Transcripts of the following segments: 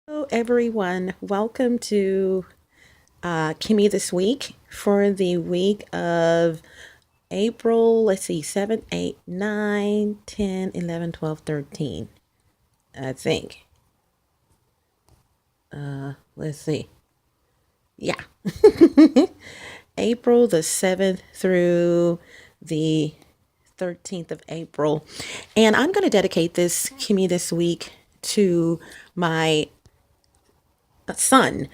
Hello, everyone. Welcome to KimMe This Week for the week of April, let's see, 7, 8, 9, 10, 11, 12, 13. I think. Let's see. Yeah. April the 7th through the 13th of April. And I'm going to dedicate this KimMe This Week to my son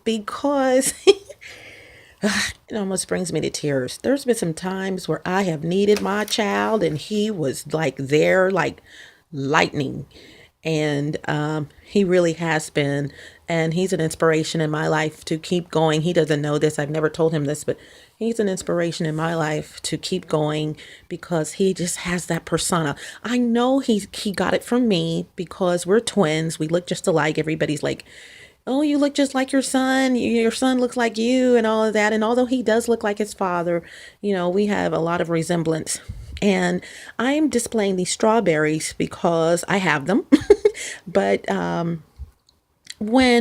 because it almost brings me to tears. There's been some times where I have needed my child and he was like there, like lightning. And he really has been. And he's an inspiration in my life to keep going. He doesn't know this. I've never told him this, but he's an inspiration in my life to keep going because he just has that persona. I know he got it from me because we're twins. We look just alike. Everybody's like, oh, you look just like your son. Your son looks like you and all of that. And although he does look like his father, we have a lot of resemblance. And I'm displaying these strawberries because I have them. But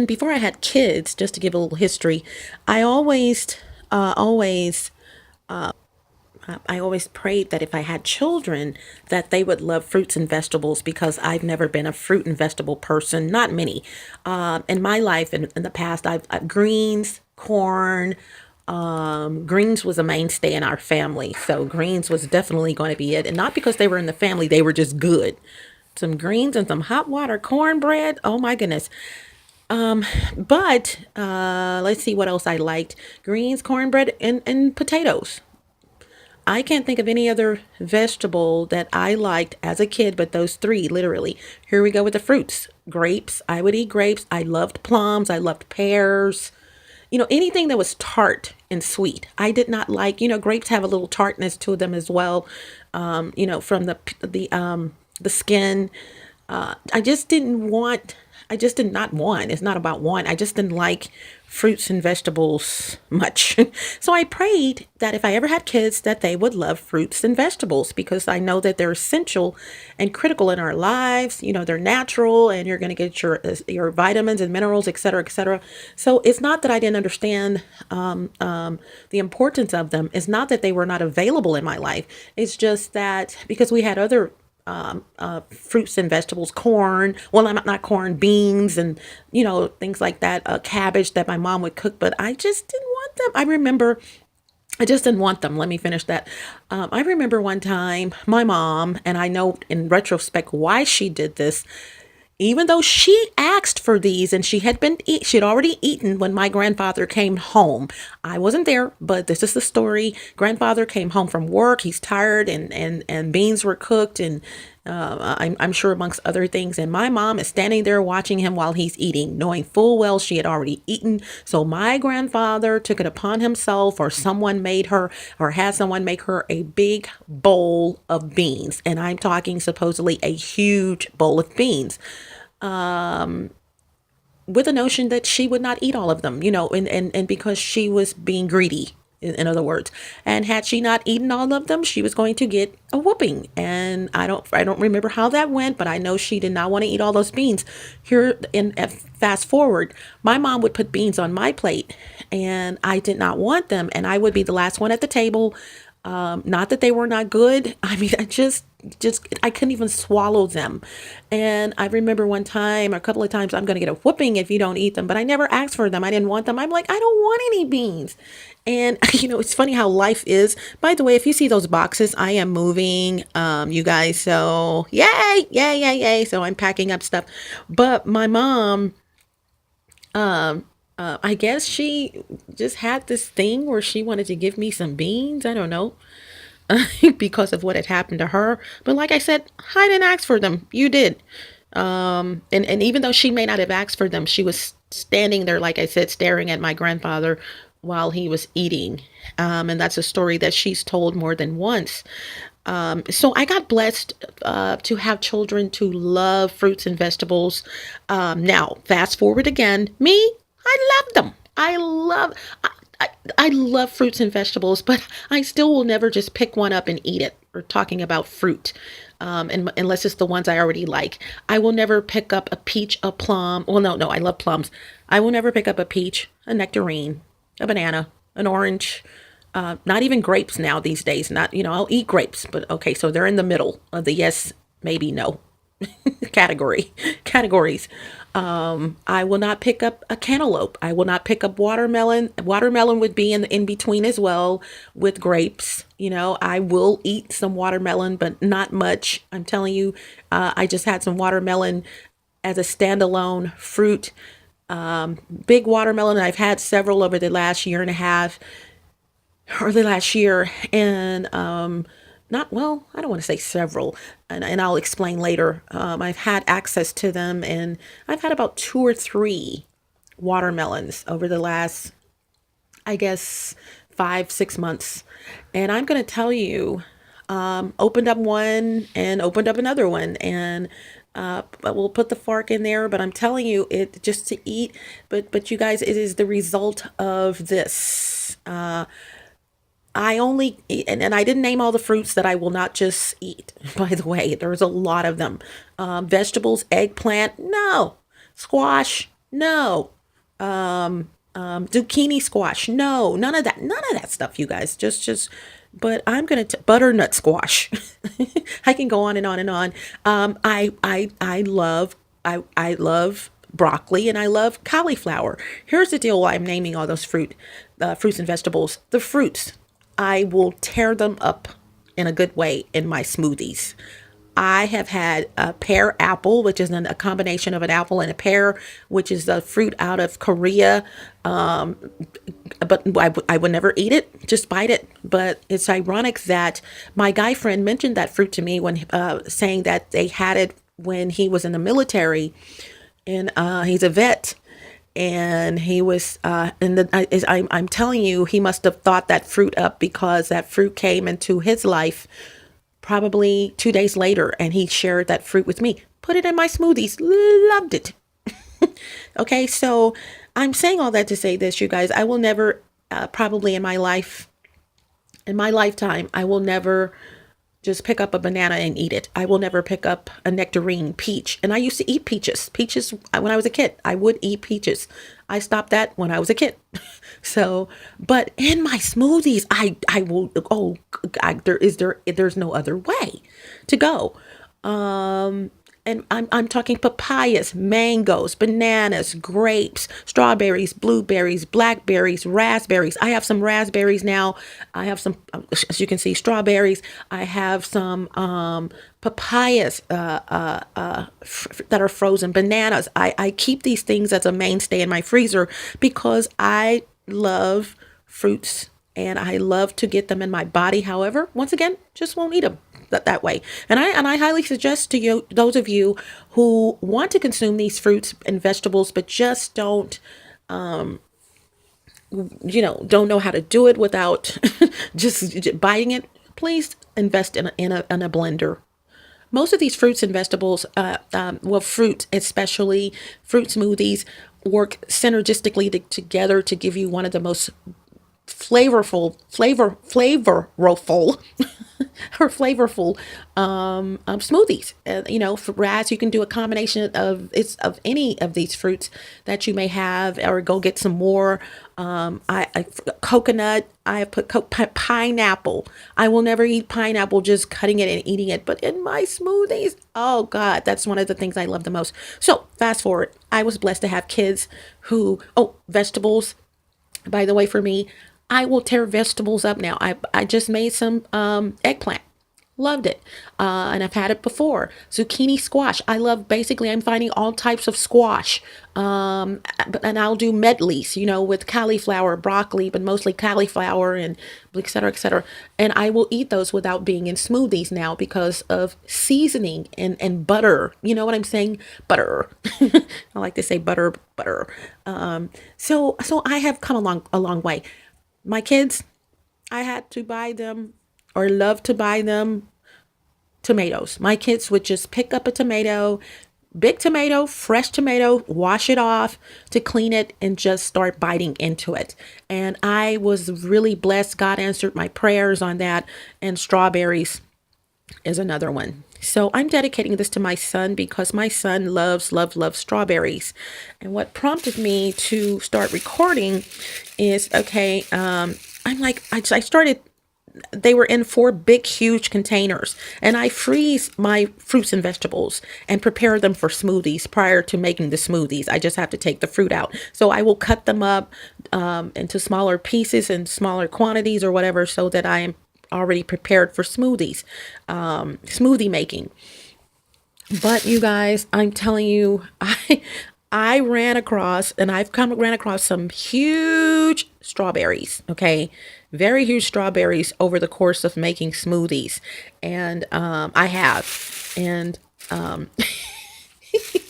before I had kids, just to give a little history, I always prayed that if I had children, that they would love fruits and vegetables because I've never been a fruit and vegetable person. Not many. In my life, in the past, I've greens, corn. Greens was a mainstay in our family, so greens was definitely going to be it, and not because they were in the family; they were just good. Some greens and some hot water cornbread. Oh my goodness. But let's see what else I liked: greens, cornbread, and potatoes. I can't think of any other vegetable that I liked as a kid, but those three, literally. Here we go with the fruits. Grapes. I would eat grapes. I loved plums. I loved pears. Anything that was tart and sweet. I did not like, grapes have a little tartness to them as well. From the skin. I just didn't want, I just did not want, it's not about want. I just didn't like fruits and vegetables much. So I prayed that if I ever had kids, that they would love fruits and vegetables because I know that they're essential and critical in our lives. They're natural and you're going to get your vitamins and minerals, et cetera, et cetera. So it's not that I didn't understand the importance of them. It's not that they were not available in my life. It's just that because we had other fruits and vegetables, corn. Well, I'm not corn, beans, and things like that. Cabbage that my mom would cook, but I just didn't want them. I just didn't want them. Let me finish that. I remember one time my mom, and I know in retrospect why she did this. Even though she asked for these and she had already eaten when my grandfather came home. I wasn't there, but this is the story. Grandfather came home from work. He's tired and beans were cooked and I'm sure amongst other things. And my mom is standing there watching him while he's eating, knowing full well she had already eaten. So my grandfather took it upon himself, or someone made her, or had someone make her a big bowl of beans. And I'm talking supposedly a huge bowl of beans with the notion that she would not eat all of them, and because she was being greedy, in other words. And had she not eaten all of them, she was going to get a whooping. And I don't remember how that went, but I know she did not want to eat all those beans. Here in fast forward, my mom would put beans on my plate, and I did not want them, and I would be the last one at the table. Not that they were not good. I mean, I couldn't even swallow them. And I remember one time, or a couple of times, I'm going to get a whooping if you don't eat them, but I never asked for them. I didn't want them. I'm like, I don't want any beans. And it's funny how life is. By the way, if you see those boxes, I am moving, you guys. So yay, yay, yay, yay. So I'm packing up stuff. But my mom, I guess she just had this thing where she wanted to give me some beans. I don't know. Because of what had happened to her. But like I said, I didn't ask for them. You did. And even though she may not have asked for them, she was standing there, like I said, staring at my grandfather while he was eating. And that's a story that she's told more than once. So I got blessed to have children to love fruits and vegetables. Now, fast forward again, me, I love them. I love fruits and vegetables, but I still will never just pick one up and eat it. We're talking about fruit. and unless it's the ones I already like. I will never pick up a peach, a plum. Well, no, I love plums. I will never pick up a peach, a nectarine, a banana, an orange. Not even grapes now these days. Not, I'll eat grapes, but okay, so they're in the middle of the yes, maybe, no categories. I will not pick up a cantaloupe. I will not pick up watermelon. Watermelon would be in between as well with grapes. I will eat some watermelon, but not much. I'm telling you, I just had some watermelon as a standalone fruit. Big watermelon. I've had several over the last year and a half or the last year, and not well, I don't want to say several, and I'll explain later. I've had access to them, and I've had about two or three watermelons over the last, I guess, 5, 6 months. And I'm going to tell you, opened up one and opened up another one, and but we'll put the fork in there. But I'm telling you, it just to eat. But you guys, it is the result of this. I only eat, and I didn't name all the fruits that I will not just eat. By the way, there's a lot of them. Vegetables, eggplant, no. Squash, no. Zucchini squash, no. None of that stuff, you guys. Just. But I'm gonna butternut squash. I can go on and on and on. I love broccoli and I love cauliflower. Here's the deal: why I'm naming all those fruits and vegetables. The fruits, I will tear them up in a good way in my smoothies. I have had a pear apple, which is a combination of an apple and a pear, which is a fruit out of Korea. But I would never eat it, just bite it. But it's ironic that my guy friend mentioned that fruit to me when saying that they had it when he was in the military, and he's a vet. And he was, I'm telling you, he must have thought that fruit up because that fruit came into his life probably 2 days later, and he shared that fruit with me. Put it in my smoothies. Loved it. Okay, so I'm saying all that to say this, you guys. I will never, probably in my lifetime, I will never just pick up a banana and eat it. I will never pick up a nectarine, peach. And I used to eat peaches. Peaches when I was a kid. I would eat peaches. I stopped that when I was a kid. So, but in my smoothies, I will. Oh, there's no other way to go. And I'm talking papayas, mangoes, bananas, grapes, strawberries, blueberries, blackberries, raspberries. I have some raspberries now. I have some, as you can see, strawberries. I have some papayas that are frozen, bananas. I keep these things as a mainstay in my freezer because I love fruits and I love to get them in my body. However, once again, just won't eat them that way. And I highly suggest to you, those of you who want to consume these fruits and vegetables, but just don't know how to do it without just biting it, please invest in a blender. Most of these fruits and vegetables, fruit, especially fruit smoothies, work synergistically together to give you one of the most flavorful or flavorful smoothies. For Raz, you can do a combination of any of these fruits that you may have, or go get some more. Coconut. I have put pineapple. I will never eat pineapple just cutting it and eating it, but in my smoothies, oh God, that's one of the things I love the most. So fast forward, I was blessed to have kids vegetables. By the way, for me, I will tear vegetables up now. I just made some eggplant. Loved it. And I've had it before. Zucchini squash. I'm finding all types of squash. And I'll do medleys, with cauliflower, broccoli, but mostly cauliflower and et cetera, et cetera. And I will eat those without being in smoothies now because of seasoning and butter. You know what I'm saying? Butter. I like to say butter. So I have come a long way. My kids, I had to buy them or love to buy them tomatoes. My kids would just pick up a tomato, big tomato, fresh tomato, wash it off to clean it and just start biting into it. And I was really blessed. God answered my prayers on that. And strawberries is another one. So I'm dedicating this to my son because my son loves strawberries. And what prompted me to start recording is, okay, I'm like, I started, they were in 4 big, huge containers, and I freeze my fruits and vegetables and prepare them for smoothies prior to making the smoothies. I just have to take the fruit out. So I will cut them up into smaller pieces and smaller quantities or whatever, so that I am already prepared for smoothies, smoothie making. But you guys, I'm telling you, I ran across, and ran across some huge strawberries, okay? Very huge strawberries over the course of making smoothies. And I have. And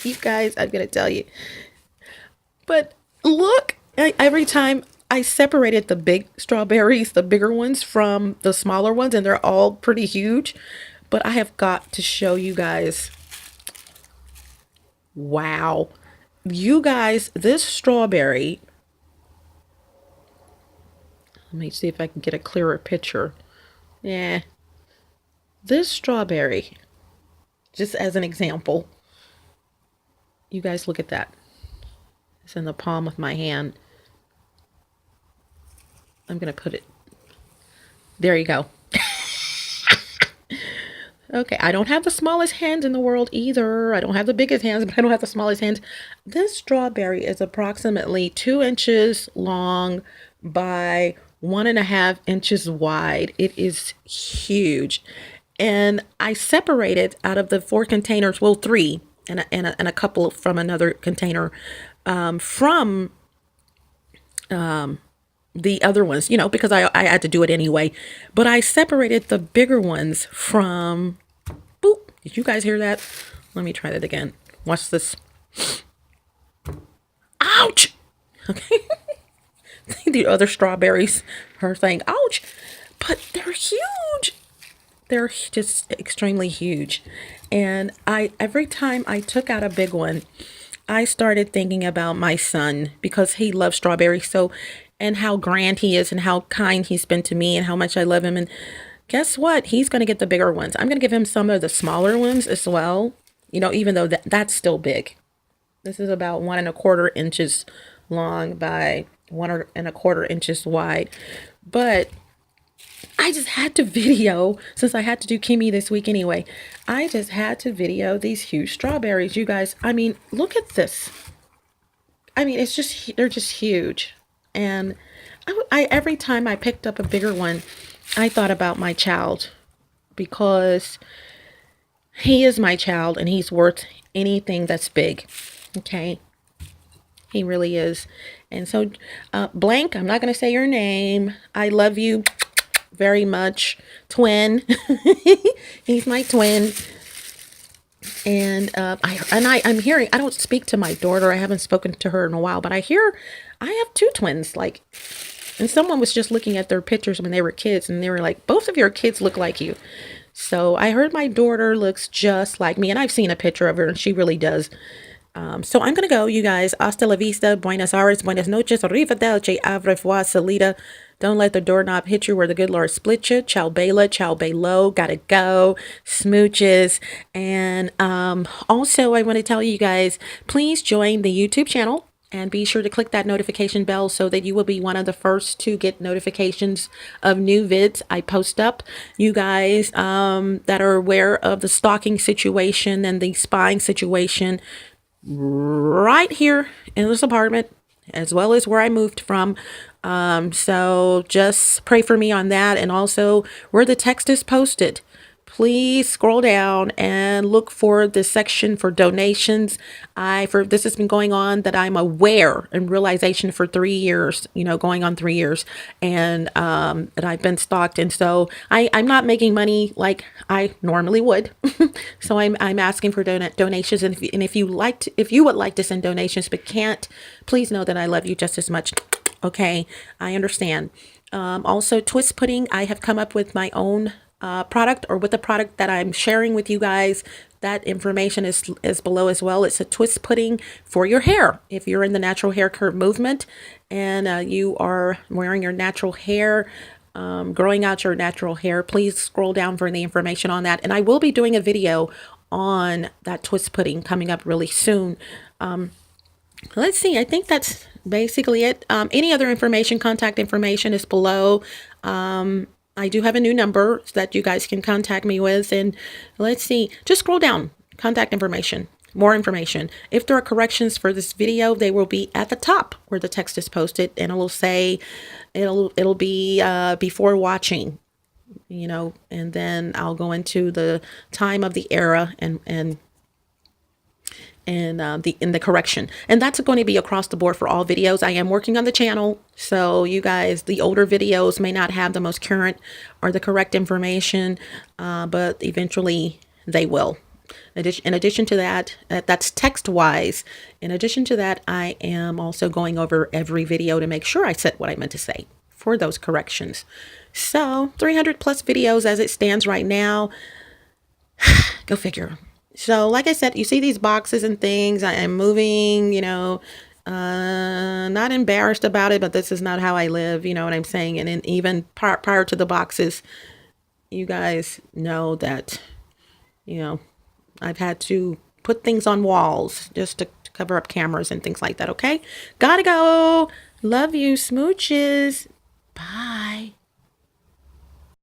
you guys, I'm going to tell you. But look, every time I separated the big strawberries, the bigger ones, from the smaller ones, and they're all pretty huge. But I have got to show you guys. Wow. You guys, this strawberry, let me see if I can get a clearer picture. Yeah. This strawberry, just as an example, you guys look at that. It's in the palm of my hand. I'm going to put it. There you go. Okay, I don't have the smallest hands in the world either. I don't have the biggest hands, but I don't have the smallest hands. This strawberry is approximately 2 inches long by 1.5 inches wide. It is huge. And I separated out of the 4 containers, well, 3, and a couple from another container, from the other ones, because I had to do it anyway. But I separated the bigger ones from, boop. Did you guys hear that? Let me try that again. Watch this. Ouch! Okay. The other strawberries are saying, ouch. But they're huge. They're just extremely huge. And every time I took out a big one, I started thinking about my son, because he loves strawberries so, and how grand he is and how kind he's been to me and how much I love him. And guess what? He's going to get the bigger ones. I'm going to give him some of the smaller ones as well. Even though that's still big. This is about 1.25 inches long by 1.25 inches wide. But I just had to video, since I had to do KimMe this week anyway. I just had to video these huge strawberries, you guys. I mean, look at this. I mean, they're just huge. And every time I picked up a bigger one, I thought about my child, because he is my child and he's worth anything that's big. Okay. He really is. And so, Blank, I'm not going to say your name. I love you very much. Twin. He's my twin. And I'm hearing, I don't speak to my daughter. I haven't spoken to her in a while, but I hear I have 2 twins. And someone was just looking at their pictures when they were kids, and they were like, both of your kids look like you. So I heard my daughter looks just like me, and I've seen a picture of her, and she really does. So I'm going to go, you guys. Hasta la vista. Buenos Aires. Buenas noches. Arrivederci. Au revoir. Salida. Don't let the doorknob hit you where the good Lord split you. Ciao Bella. Ciao Bello. Gotta go. Smooches. And also, I want to tell you guys, please join the YouTube channel. And be sure to click that notification bell so that you will be one of the first to get notifications of new vids I post up. You guys that are aware of the stalking situation and the spying situation right here in this apartment, as well as where I moved from. So just pray for me on that. And also where the text is posted, please scroll down and look for the section for donations. This has been going on that I'm aware and realization for 3 years, going on 3 years, and that I've been stalked. And so I'm not making money like I normally would. So I'm asking for donations. And if you would like to send donations but can't, please know that I love you just as much. Okay, I understand. Also, twist pudding. I have come up with my own product, or with the product that I'm sharing with you guys. That information is below as well. It's a twist pudding for your hair. If you're in the natural hair curve movement and you are wearing your natural hair growing out your natural hair, please scroll down for the information on that. And I will be doing a video on that twist pudding coming up really soon. Let's see. I think that's basically it. Any other information, contact information is below. I do have a new number that you guys can contact me with. And let's see. Just scroll down. Contact information. More information. If there are corrections for this video, they will be at the top where the text is posted, and it will say it'll be before watching, you know, and then I'll go into the time of the era and the correction, and that's going to be across the board for all videos. I am working on the channel, so you guys, the older videos may not have the most current or the correct information, but eventually they will. In addition to that, that's text wise. In addition to that, I am also going over every video to make sure I said what I meant to say for those corrections. So 300 plus videos as it stands right now. Go figure. So like I said, you see these boxes and things. I am moving, you know, not embarrassed about it, but this is not how I live. You know what I'm saying? And then even prior to the boxes, you guys know that, you know, I've had to put things on walls just to cover up cameras and things like that. Okay. Gotta go. Love you. Smooches. Bye.